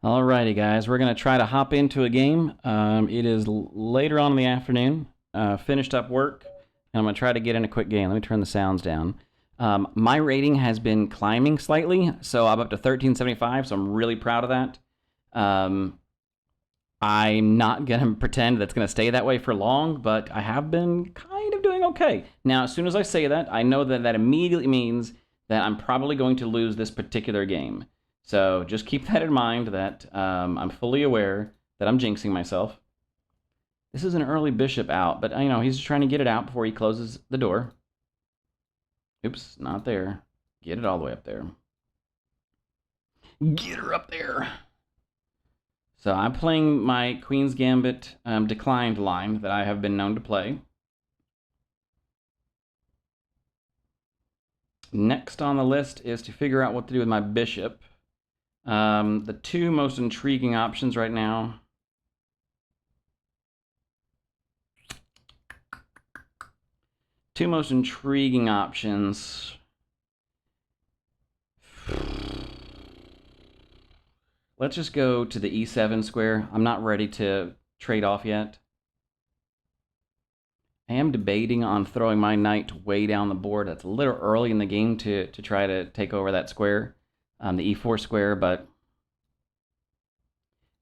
Alrighty, guys, we're going to try to hop into a game. It is later on in the afternoon, finished up work, and I'm going to try to get in a quick game. Let me turn the sounds down. My rating has been climbing slightly, so I'm up to 1375, so I'm really proud of that. I'm not going to pretend that's going to stay that way for long, but I have been kind of doing okay. Now, as soon as I say that, I know that that immediately means that I'm probably going to lose this particular game. So just keep that in mind that I'm fully aware that I'm jinxing myself. This is an early bishop out, but he's just trying to get it out before he closes the door. Oops, not there. Get it all the way up there. Get her up there. So I'm playing my Queen's Gambit declined line that I have been known to play. Next on the list is to figure out what to do with my bishop. The two most intriguing options right now. Two most intriguing options. Let's just go to the e7 square. I'm not ready to trade off yet. I am debating on throwing my knight way down the board. That's a little early in the game to try to take over that square, the e4 square, but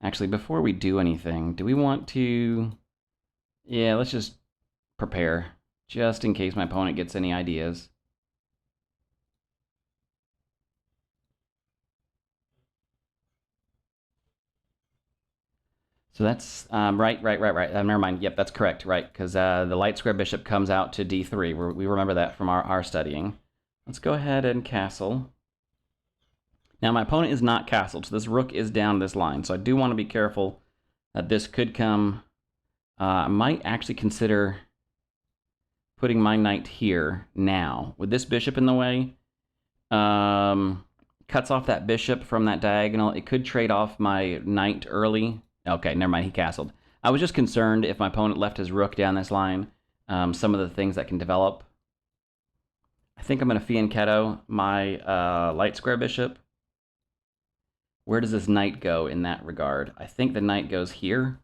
actually, before we do anything, do we want to... Yeah, let's just prepare, just in case my opponent gets any ideas. So that's right. Never mind. Yep, that's correct. Right, because the light square bishop comes out to d3. We remember that from our studying. Let's go ahead and castle. Now my opponent is not castled, so this rook is down this line. So I do want to be careful that this could come. I might actually consider putting my knight here now. With this bishop in the way, cuts off that bishop from that diagonal. It could trade off my knight early. Okay, never mind, he castled. I was just concerned if my opponent left his rook down this line, some of the things that can develop. I think I'm going to fianchetto my light square bishop. Where does this knight go in that regard? I think the knight goes here.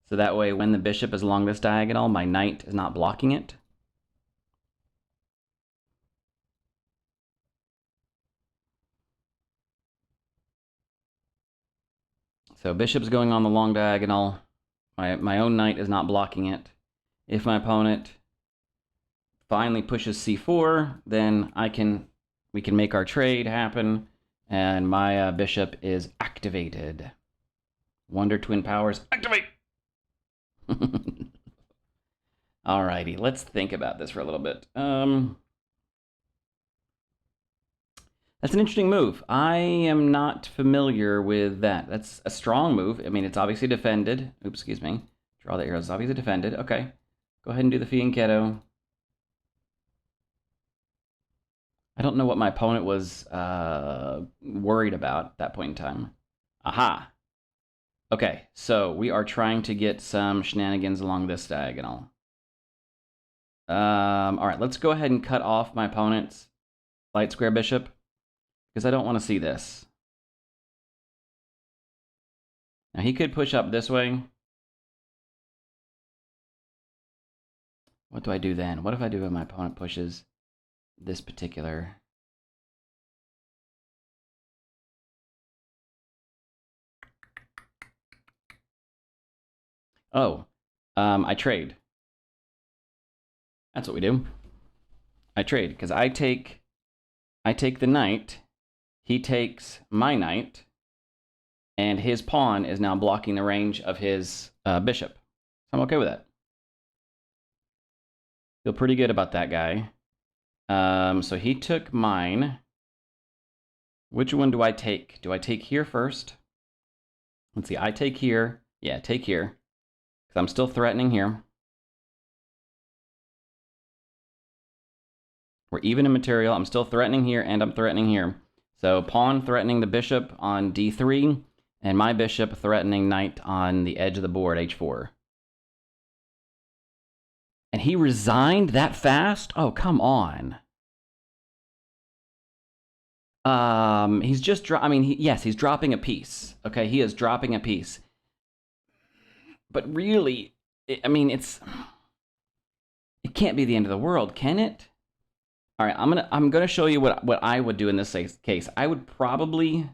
So that way, when the bishop is along this diagonal, my knight is not blocking it. So bishop's going on the long diagonal. My own knight is not blocking it. If my opponent finally pushes c4, then we can make our trade happen, and my bishop is activated. Wonder Twin Powers, activate! Alrighty, let's think about this for a little bit. That's an interesting move. I am not familiar with that. That's a strong move. I mean, it's obviously defended. Oops, excuse me. Draw the arrows. It's obviously defended. Okay. Go ahead and do the fianchetto. I don't know what my opponent was worried about at that point in time. Aha. Okay, so we are trying to get some shenanigans along this diagonal. All right, let's go ahead and cut off my opponent's light square bishop, because I don't want to see this. Now, he could push up this way. What do I do then? What if I do when my opponent pushes this particular... Oh, I trade. That's what we do. I trade, because I take the knight, he takes my knight, and his pawn is now blocking the range of his bishop. So I'm okay with that. Feel pretty good about that guy. So he took mine. Which one do I take? Do I take here first? Let's see, I take here. Yeah, take here. Because I'm still threatening here. We're even in material. I'm still threatening here, and I'm threatening here. So pawn threatening the bishop on d3, and my bishop threatening knight on the edge of the board, h4. And he resigned that fast? Oh, come on. He's just I mean, yes, he's dropping a piece. Okay, he is dropping a piece. But really, I mean, it can't be the end of the world, can it? All right, I'm gonna show you what I would do in this case. I would probably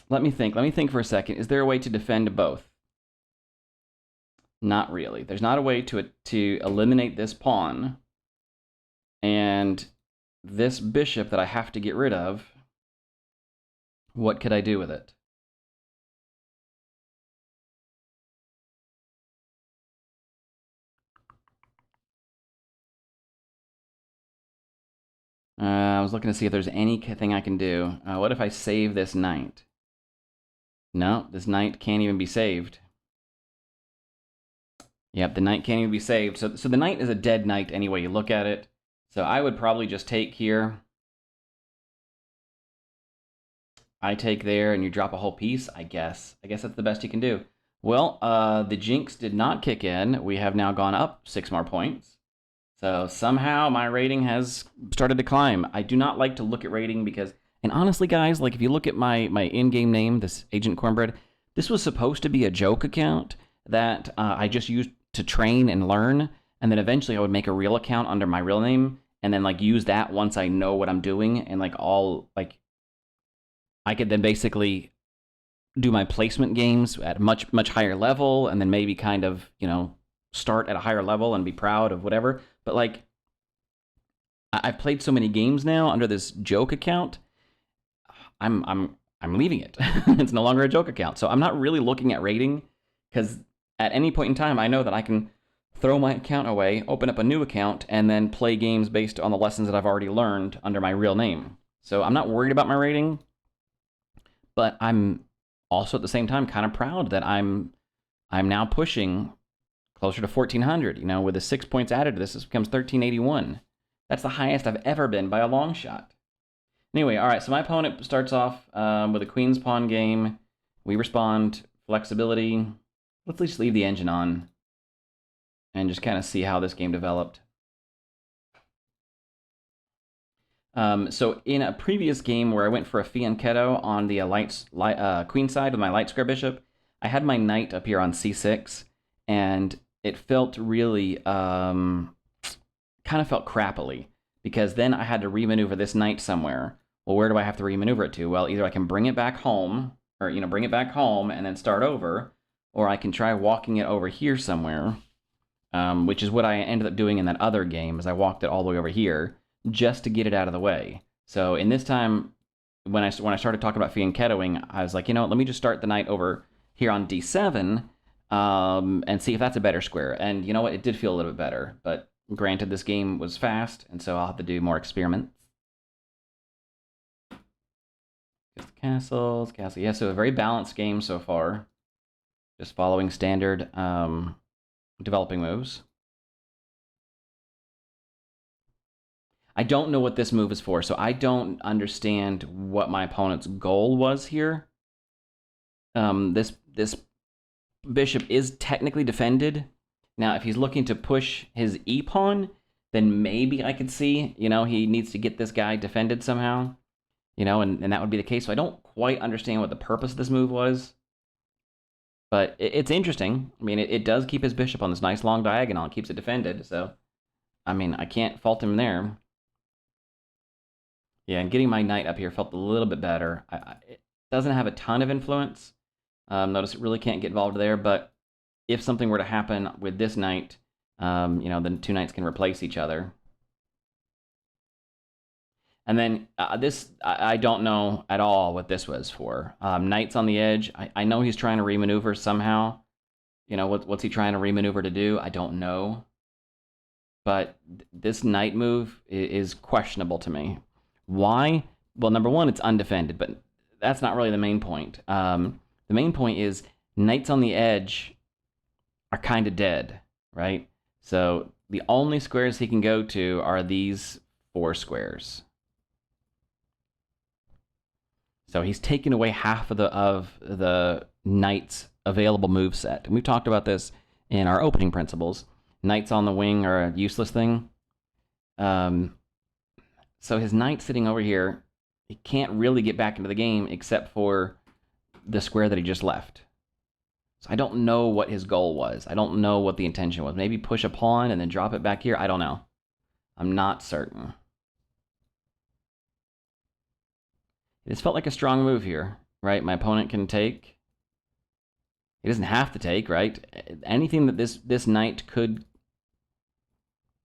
let me think. Let me think for a second. Is there a way to defend both? Not really. There's not a way to eliminate this pawn and this bishop that I have to get rid of. What could I do with it? I was looking to see if there's anything I can do. What if I save this knight? No, this knight can't even be saved. Yep, the knight can't even be saved. So the knight is a dead knight any way you look at it. So I would probably just take here. I take there, and you drop a whole piece, I guess. I guess that's the best you can do. Well, the jinx did not kick in. We have now gone up 6 more points. So somehow my rating has started to climb. I do not like to look at rating because, and honestly, guys, like if you look at my in-game name, this Agent Cornbread, this was supposed to be a joke account that I just used to train and learn, and then eventually I would make a real account under my real name, and then like use that once I know what I'm doing, and like I could then basically do my placement games at much higher level, and then maybe kind of start at a higher level and be proud of whatever. But like I've played so many games now under this joke account, I'm leaving it. It's no longer a joke account, so I'm not really looking at rating because at any point in time I know that I can throw my account away, open up a new account, and then play games based on the lessons that I've already learned under my real name. So I'm not worried about my rating, but I'm also at the same time kind of proud that I'm now pushing closer to 1400. With the 6 points added to this, this becomes 1381. That's the highest I've ever been by a long shot. Anyway, all right, so my opponent starts off with a queen's pawn game. We respond, flexibility. Let's just leave the engine on and just kind of see how this game developed. So in a previous game where I went for a fianchetto on the queen side with my light square bishop, I had my knight up here on c6, and it felt really kind of felt crappily because then I had to remaneuver this knight somewhere. Well, where do I have to remaneuver it to? Well, either I can bring it back home, or bring it back home and then start over, or I can try walking it over here somewhere, which is what I ended up doing in that other game. Is I walked it all the way over here just to get it out of the way. So in this time, when I started talking about fianchettoing, I was like, let me just start the knight over here on d7 and see if that's a better square. And you know what? It did feel a little bit better, but granted, this game was fast, and so I'll have to do more experiments. Just castles. Yeah, so a very balanced game so far. Just following standard developing moves. I don't know what this move is for, so I don't understand what my opponent's goal was here. This bishop is technically defended. Now, if he's looking to push his e-pawn, then maybe I could see, he needs to get this guy defended somehow, and that would be the case. So I don't quite understand what the purpose of this move was. But it's interesting. I mean, it does keep his bishop on this nice long diagonal. It keeps it defended, so, I mean, I can't fault him there. Yeah, and getting my knight up here felt a little bit better. It doesn't have a ton of influence. Notice it really can't get involved there, but if something were to happen with this knight, then 2 knights can replace each other. And then I don't know at all what this was for. Knights on the edge. I know he's trying to remaneuver somehow. What's he trying to remaneuver to do? I don't know. But this knight move is questionable to me. Why? Well, number one, it's undefended, but that's not really the main point. The main point is knights on the edge are kind of dead, right? So the only squares he can go to are these 4 squares. So he's taken away half of the knight's available move set. And we've talked about this in our opening principles. Knights on the wing are a useless thing. So his knight sitting over here, he can't really get back into the game except for the square that he just left. So I don't know what his goal was. I don't know what the intention was. Maybe push a pawn and then drop it back here. I don't know. I'm not certain. It's felt like a strong move here, right? My opponent can take. He doesn't have to take, right? Anything that this knight could...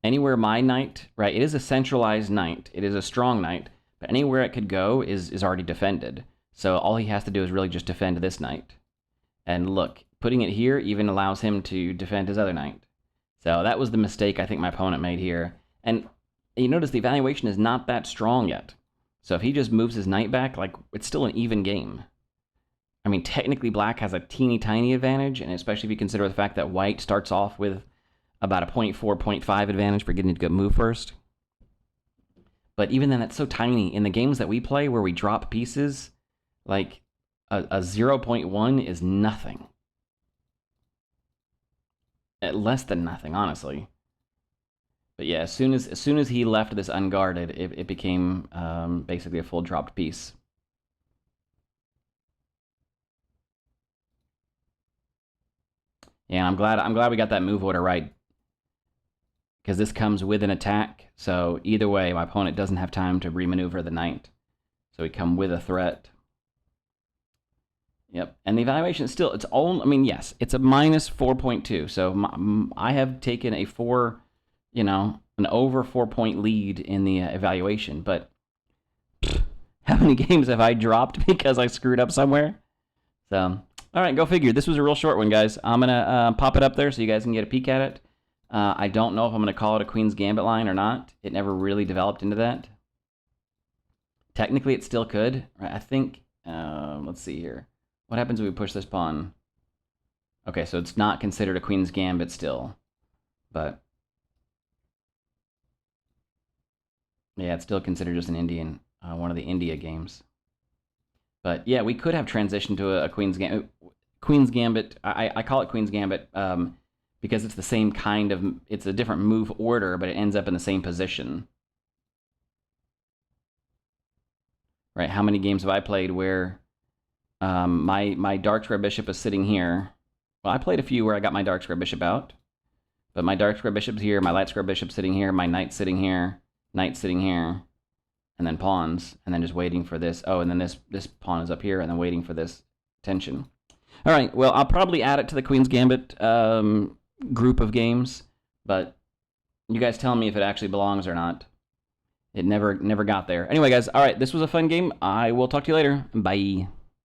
Anywhere my knight, right? It is a centralized knight. It is a strong knight. But anywhere it could go is already defended. So all he has to do is really just defend this knight. And look, putting it here even allows him to defend his other knight. So that was the mistake I think my opponent made here. And you notice the evaluation is not that strong yet. So if he just moves his knight back, like, it's still an even game. I mean, technically black has a teeny tiny advantage, and especially if you consider the fact that white starts off with about a 0.4, 0.5 advantage for getting to go move first. But even then, that's so tiny. In the games that we play where we drop pieces, like a 0.1 is nothing. Less than nothing, honestly. But yeah, as soon as he left this unguarded, it became basically a full dropped piece. Yeah, I'm glad we got that move order right, because this comes with an attack. So either way, my opponent doesn't have time to remaneuver the knight. So we come with a threat. Yep, and the evaluation is still, it's all, I mean, yes, it's a minus 4.2. So I have taken a an over 4-point lead in the evaluation. But how many games have I dropped because I screwed up somewhere? So, all right, go figure. This was a real short one, guys. I'm going to pop it up there so you guys can get a peek at it. I don't know if I'm going to call it a Queen's Gambit line or not. It never really developed into that. Technically, it still could. Right? I think, let's see here. What happens if we push this pawn? Okay, so it's not considered a Queen's Gambit still. But yeah, it's still considered just an Indian, one of the India games. But yeah, we could have transitioned to a Queen's Gambit. Queen's Gambit, I call it Queen's Gambit because it's the same kind of, it's a different move order, but it ends up in the same position. Right, how many games have I played where my dark square bishop is sitting here? Well, I played a few where I got my dark square bishop out. But my dark square bishop's here, my light square bishop's sitting here, my knight's sitting here, knight's sitting here, and then pawns, and then just waiting for this. Oh, and then this pawn is up here, and then waiting for this tension. All right, well, I'll probably add it to the Queen's Gambit group of games, but you guys tell me if it actually belongs or not. It never got there. Anyway, guys, all right, this was a fun game. I will talk to you later. Bye.